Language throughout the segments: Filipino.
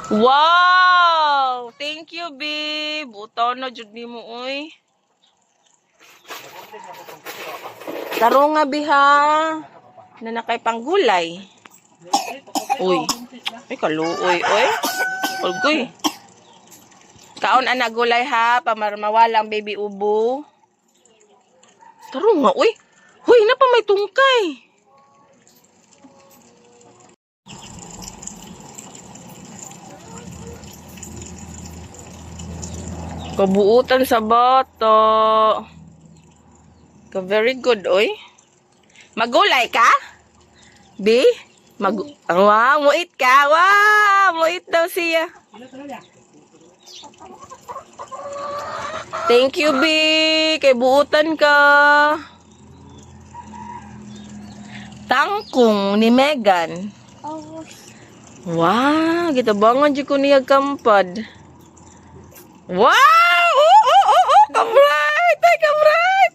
Wow! Thank you, babe. Butaw na jud nimo oy. Taro nga biha. Na nakay panggulay. Uy. Ay kaluoy oy. Ulgoy. Kaon ana gulay ha, pamarmawalang baby ubo. Taro nga uy. Hoy, na pa may tungkay. Kabuutan sa bata. Ka very good, oy. Magulay ka? B? Wow, muit ka. Wow, muit daw siya. Thank you, B. Kay buutan ka. Tangkong ni Megan. Wow, gitabangan dyan ko niya kampad. Wow! Ka-bright! Ay, ka-bright!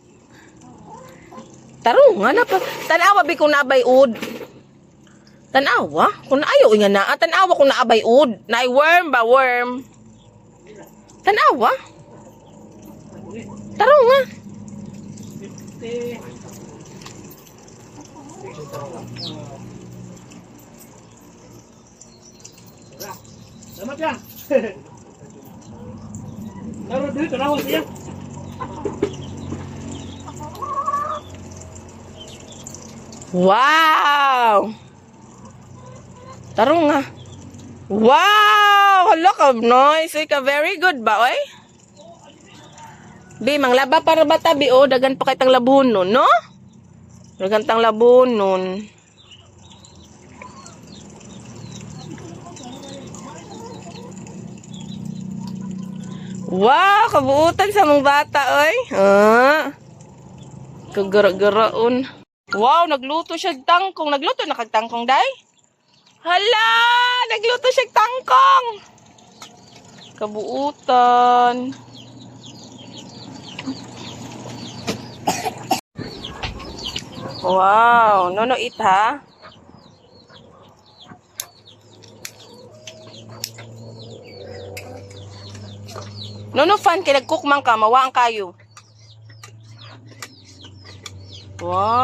Taro nga na pa. Tanawa, bi kung naabay ud. Tanawa? Kung ayaw nga na. Tanawa kung naabay ud. Naay-worm ba? Worm. Tanawa? Taro nga. Selamat ya. Taruh dulu terawat ya. Wow! Taro nga. Wow! Hala ka, nice. Ka very good ba, oy? Bi, manglaba para ba tabi, oh. Dagan pa kitang labon nun, no? Dagan tang labon nun. Wow! Kabuutan sa mong bata, oy. Kagara-garaon. Wow! Nagluto siya tangkong. Nagluto na kagtangkong, day? Hala! Nagluto siya tangkong! Kabuutan. Wow! No, eat, ha? No, fan, kaya nag-cook man ka, mawaan kayo. Wow.